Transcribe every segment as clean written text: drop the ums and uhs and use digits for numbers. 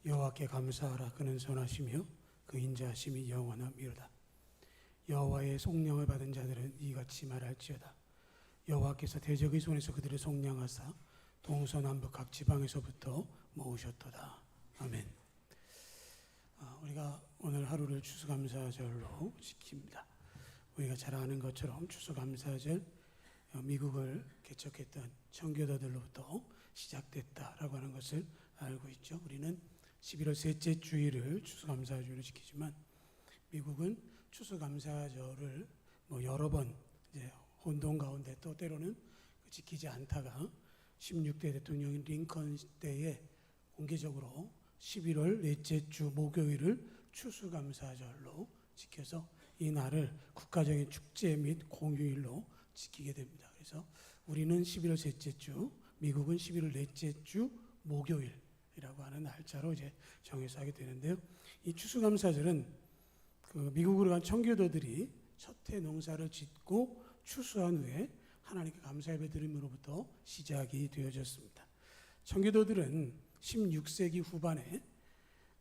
여호와께 감사하라. 그는 선하시며 그 인자하심이 영원하미로다. 여호와의 속량을 받은 자들은 이같이 말할지어다. 여호와께서 대적의 손에서 그들을 속량하사 동서남북 각 지방에서부터 모으셨도다. 아멘. 우리가 오늘 하루를 추수감사절로 지킵니다. 우리가 잘 아는 것처럼 추수감사절 미국을 개척했던 청교도들로부터 시작됐다라고 하는 것을 알고 있죠. 우리는 11월 셋째 주일을 추수감사절로 지키지만 미국은 추수감사절을 여러 번 이제 혼돈 가운데 또 때로는 지키지 않다가 16대 대통령 링컨 때에 공개적으로 11월 넷째 주 목요일을 추수감사절로 지켜서 이 날을 국가적인 축제 및 공휴일로 지키게 됩니다. 그래서 우리는 11월 셋째 주, 미국은 11월 넷째 주 목요일이라고 하는 날짜로 이제 정해서 하게 되는데요. 이 추수감사절은 미국으로 간 청교도들이 첫 해 농사를 짓고 추수한 후에 하나님께 감사 예배 드림으로부터 시작이 되어졌습니다. 청교도들은 16세기 후반에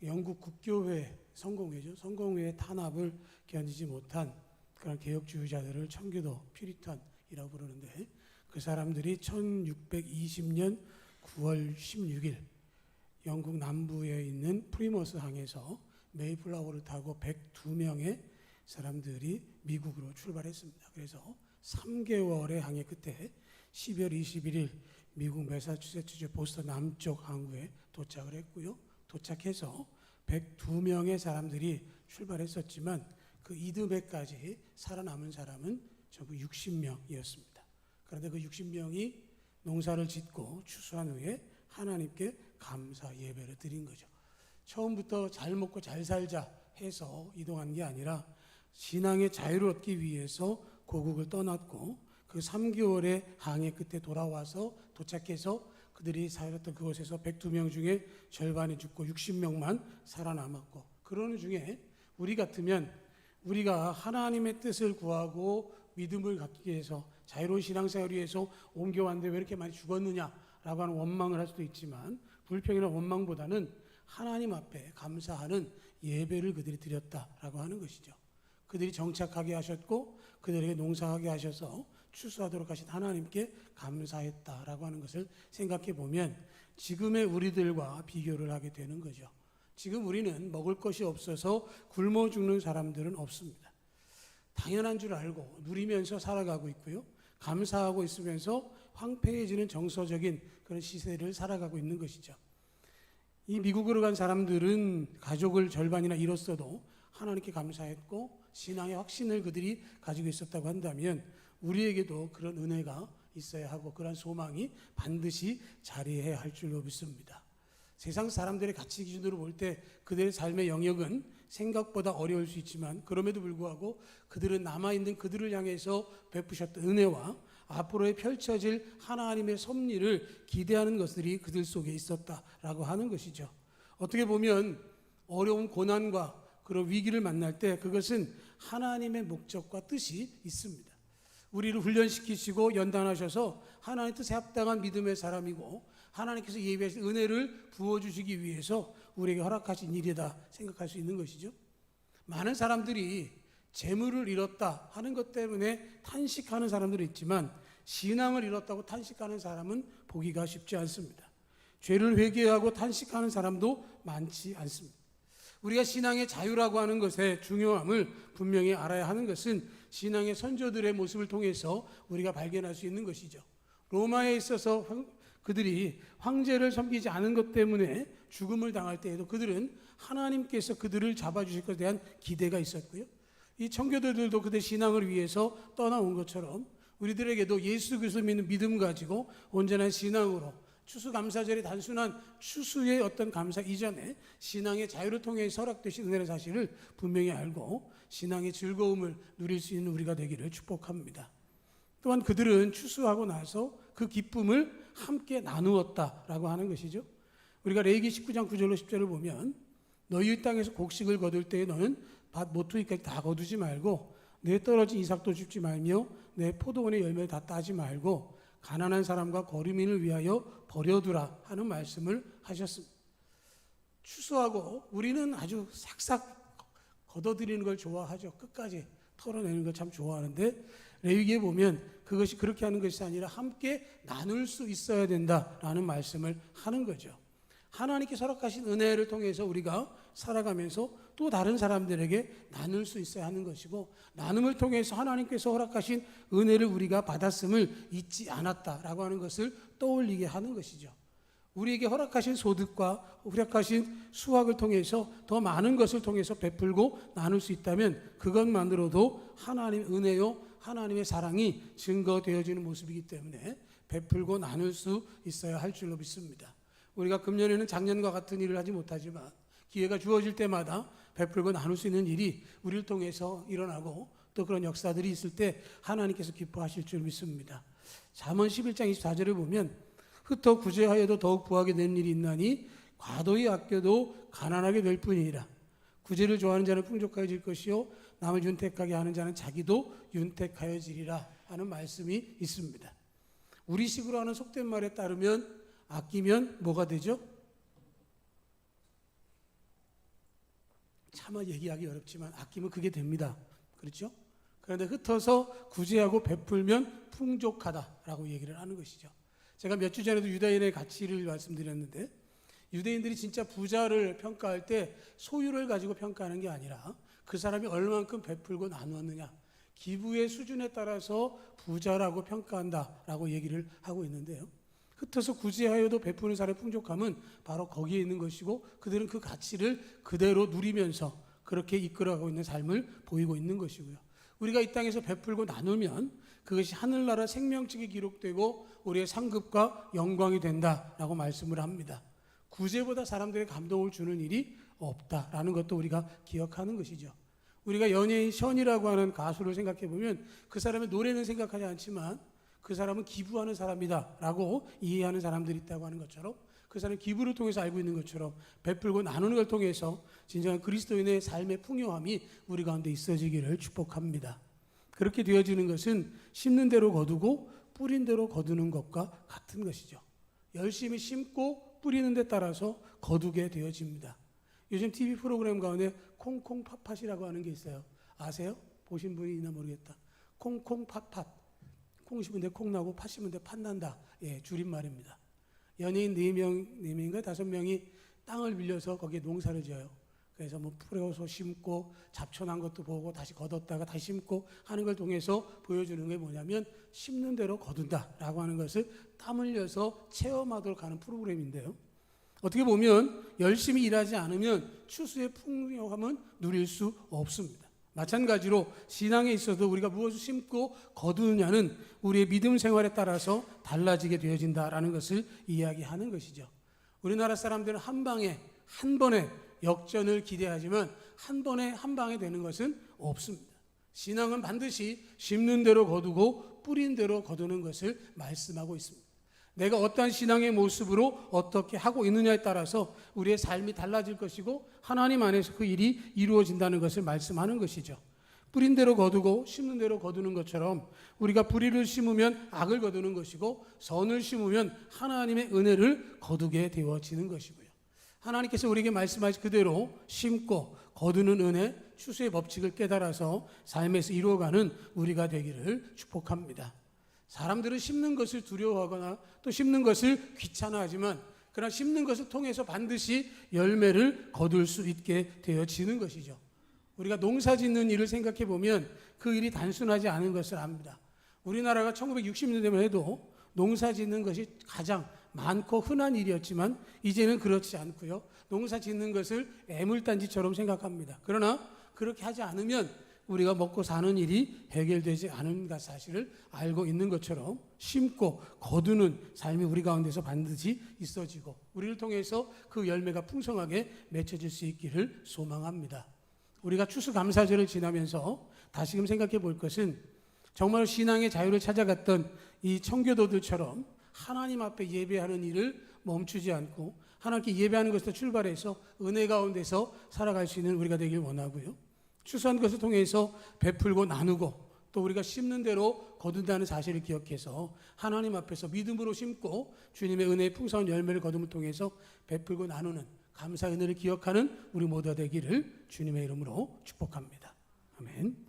영국 국교회 성공회의 탄압을 견디지 못한 그런 개혁주의자들을 청교도 퓨리탄이라고 부르는데, 그 사람들이 1620년 9월 16일 영국 남부에 있는 프리머스 항에서 메이플라워를 타고 102명의 사람들이 미국으로 출발했습니다. 그래서 3개월의 항해 끝에 12월 21일 미국 매사추세츠주 보스턴 남쪽 항구에 도착을 했고요. 도착해서 102명의 사람들이 출발했었지만 그 이듬해까지 살아남은 사람은 전부 60명이었습니다. 그런데 그 60명이 농사를 짓고 추수한 후에 하나님께 감사 예배를 드린 거죠. 처음부터 잘 먹고 잘 살자 해서 이동한 게 아니라 신앙의 자유를 얻기 위해서 고국을 떠났고 그 3개월의 항해 끝에 돌아와서 도착해서 그들이 살았던 그곳에서 102명 중에 절반이 죽고 60명만 살아남았고, 그러는 중에 우리 같으면 우리가 하나님의 뜻을 구하고 믿음을 갖기 위해서 자유로운 신앙생활을 위해서 옮겨왔는데 왜 이렇게 많이 죽었느냐라고 하는 원망을 할 수도 있지만, 불평이나 원망보다는 하나님 앞에 감사하는 예배를 그들이 드렸다라고 하는 것이죠. 그들이 정착하게 하셨고 그들에게 농사하게 하셔서 추수하도록 하신 하나님께 감사했다라고 하는 것을 생각해 보면 지금의 우리들과 비교를 하게 되는 거죠. 지금 우리는 먹을 것이 없어서 굶어 죽는 사람들은 없습니다. 당연한 줄 알고 누리면서 살아가고 있고요. 감사하고 있으면서 황폐해지는 정서적인 그런 시세를 살아가고 있는 것이죠. 이 미국으로 간 사람들은 가족을 절반이나 잃었어도 하나님께 감사했고 신앙의 확신을 그들이 가지고 있었다고 한다면 우리에게도 그런 은혜가 있어야 하고 그런 소망이 반드시 자리해야 할 줄로 믿습니다. 세상 사람들의 가치 기준으로 볼 때 그들의 삶의 영역은 생각보다 어려울 수 있지만 그럼에도 불구하고 그들은 남아있는 그들을 향해서 베푸셨던 은혜와 앞으로의 펼쳐질 하나님의 섭리를 기대하는 것들이 그들 속에 있었다라고 하는 것이죠. 어떻게 보면 어려운 고난과 그런 위기를 만날 때 그것은 하나님의 목적과 뜻이 있습니다. 우리를 훈련시키시고 연단하셔서 하나님의 뜻에 합당한 믿음의 사람이고 하나님께서 예비하신 은혜를 부어주시기 위해서 우리에게 허락하신 일이다 생각할 수 있는 것이죠. 많은 사람들이 재물을 잃었다 하는 것 때문에 탄식하는 사람들이 있지만 신앙을 잃었다고 탄식하는 사람은 보기가 쉽지 않습니다. 죄를 회개하고 탄식하는 사람도 많지 않습니다. 우리가 신앙의 자유라고 하는 것의 중요함을 분명히 알아야 하는 것은 신앙의 선조들의 모습을 통해서 우리가 발견할 수 있는 것이죠. 로마에 있어서 그들이 황제를 섬기지 않은 것 때문에 죽음을 당할 때에도 그들은 하나님께서 그들을 잡아주실 것에 대한 기대가 있었고요. 이 청교도들도 그들의 신앙을 위해서 떠나온 것처럼 우리들에게도 예수 그리스도 믿는 믿음 가지고 온전한 신앙으로 추수감사절이 단순한 추수의 어떤 감사 이전에 신앙의 자유를 통해 허락되신 은혜의 사실을 분명히 알고 신앙의 즐거움을 누릴 수 있는 우리가 되기를 축복합니다. 또한 그들은 추수하고 나서 그 기쁨을 함께 나누었다라고 하는 것이죠. 우리가 레위기 19장 9절로 10절을 보면 너희 땅에서 곡식을 거둘 때에 너는 밭 모퉁이까지 다 거두지 말고 내 떨어진 이삭도 줍지 말며 내 포도원의 열매를 다 따지 말고 가난한 사람과 거류민을 위하여 버려두라 하는 말씀을 하셨습니다. 추수하고 우리는 아주 싹싹 걷어들이는 걸 좋아하죠. 끝까지 털어내는 걸 참 좋아하는데 레위기에 보면 그것이 그렇게 하는 것이 아니라 함께 나눌 수 있어야 된다라는 말씀을 하는 거죠. 하나님께서 허락하신 은혜를 통해서 우리가 살아가면서 또 다른 사람들에게 나눌 수 있어야 하는 것이고, 나눔을 통해서 하나님께서 허락하신 은혜를 우리가 받았음을 잊지 않았다라고 하는 것을 떠올리게 하는 것이죠. 우리에게 허락하신 소득과 허락하신 수확을 통해서 더 많은 것을 통해서 베풀고 나눌 수 있다면 그것만으로도 하나님의 은혜요, 하나님의 사랑이 증거되어지는 모습이기 때문에 베풀고 나눌 수 있어야 할 줄로 믿습니다. 우리가 금년에는 작년과 같은 일을 하지 못하지만 기회가 주어질 때마다 베풀고 나눌 수 있는 일이 우리를 통해서 일어나고 또 그런 역사들이 있을 때 하나님께서 기뻐하실 줄 믿습니다. 잠언 11장 24절을 보면 흩어 구제하여도 더욱 부하게 되는 일이 있나니 과도히 아껴도 가난하게 될 뿐이니라. 구제를 좋아하는 자는 풍족하여질 것이요 남을 윤택하게 하는 자는 자기도 윤택하여지리라 하는 말씀이 있습니다. 우리식으로 하는 속된 말에 따르면 아끼면 뭐가 되죠? 차마 얘기하기 어렵지만 아끼면 그게 됩니다. 그렇죠? 그런데 흩어서 구제하고 베풀면 풍족하다라고 얘기를 하는 것이죠. 제가 몇 주 전에도 유다인의 가치를 말씀드렸는데, 유대인들이 진짜 부자를 평가할 때 소유를 가지고 평가하는 게 아니라 그 사람이 얼마만큼 베풀고 나누었느냐, 기부의 수준에 따라서 부자라고 평가한다라고 얘기를 하고 있는데요. 흩어서 구제하여도 베푸는 사람의 풍족함은 바로 거기에 있는 것이고, 그들은 그 가치를 그대로 누리면서 그렇게 이끌어가고 있는 삶을 보이고 있는 것이고요. 우리가 이 땅에서 베풀고 나누면 그것이 하늘나라 생명책에 기록되고 우리의 상급과 영광이 된다라고 말씀을 합니다. 구제보다 사람들의 감동을 주는 일이 없다라는 것도 우리가 기억하는 것이죠. 우리가 연예인 션이라고 하는 가수를 생각해 보면 그 사람의 노래는 생각하지 않지만 그 사람은 기부하는 사람이다 라고 이해하는 사람들이 있다고 하는 것처럼, 그 사람이 기부를 통해서 알고 있는 것처럼 베풀고 나누는 걸 통해서 진정한 그리스도인의 삶의 풍요함이 우리 가운데 있어지기를 축복합니다. 그렇게 되어지는 것은 심는 대로 거두고 뿌린 대로 거두는 것과 같은 것이죠. 열심히 심고 뿌리는 데 따라서 거두게 되어집니다. 요즘 TV 프로그램 가운데 콩콩 팥팥이라고 하는 게 있어요. 아세요? 보신 분이 있나 모르겠다. 콩콩 팥팥. 콩 심은데 콩 나고 팥 심은데 팥 난다. 예, 줄임말입니다. 연예인 4명인가 5명이 땅을 빌려서 거기에 농사를 지어요. 그래서 뭐 풀어서 심고 잡초난 것도 보고 다시 걷었다가 다시 심고 하는 걸 통해서 보여주는 게 뭐냐면 심는 대로 거둔다라고 하는 것을 땀 흘려서 체험하도록 하는 프로그램인데요. 어떻게 보면 열심히 일하지 않으면 추수의 풍요함은 누릴 수 없습니다. 마찬가지로 신앙에 있어도 우리가 무엇을 심고 거두느냐는 우리의 믿음 생활에 따라서 달라지게 되어진다라는 것을 이야기하는 것이죠. 우리나라 사람들은 한 번에 역전을 기대하지만 한 번에 한 방에 되는 것은 없습니다. 신앙은 반드시 심는 대로 거두고 뿌린 대로 거두는 것을 말씀하고 있습니다. 내가 어떠한 신앙의 모습으로 어떻게 하고 있느냐에 따라서 우리의 삶이 달라질 것이고 하나님 안에서 그 일이 이루어진다는 것을 말씀하는 것이죠. 뿌린 대로 거두고 심는 대로 거두는 것처럼 우리가 불의를 심으면 악을 거두는 것이고 선을 심으면 하나님의 은혜를 거두게 되어지는 것이고요. 하나님께서 우리에게 말씀하신 그대로 심고 거두는 은혜, 추수의 법칙을 깨달아서 삶에서 이루어가는 우리가 되기를 축복합니다. 사람들은 심는 것을 두려워하거나 또 심는 것을 귀찮아하지만 그러나 심는 것을 통해서 반드시 열매를 거둘 수 있게 되어지는 것이죠. 우리가 농사 짓는 일을 생각해 보면 그 일이 단순하지 않은 것을 압니다. 우리나라가 1960년대만 해도 농사 짓는 것이 가장 많고 흔한 일이었지만 이제는 그렇지 않고요. 농사 짓는 것을 애물단지처럼 생각합니다. 그러나 그렇게 하지 않으면 우리가 먹고 사는 일이 해결되지 않은 사실을 알고 있는 것처럼 심고 거두는 삶이 우리 가운데서 반드시 있어지고 우리를 통해서 그 열매가 풍성하게 맺혀질 수 있기를 소망합니다. 우리가 추수감사절을 지나면서 다시금 생각해 볼 것은 정말 신앙의 자유를 찾아갔던 이 청교도들처럼 하나님 앞에 예배하는 일을 멈추지 않고 하나님께 예배하는 것에서 출발해서 은혜 가운데서 살아갈 수 있는 우리가 되길 원하고요. 추수한 것을 통해서 베풀고 나누고 또 우리가 심는 대로 거둔다는 사실을 기억해서 하나님 앞에서 믿음으로 심고 주님의 은혜의 풍성한 열매를 거둠을 통해서 베풀고 나누는 감사의 은혜를 기억하는 우리 모두가 되기를 주님의 이름으로 축복합니다. 아멘.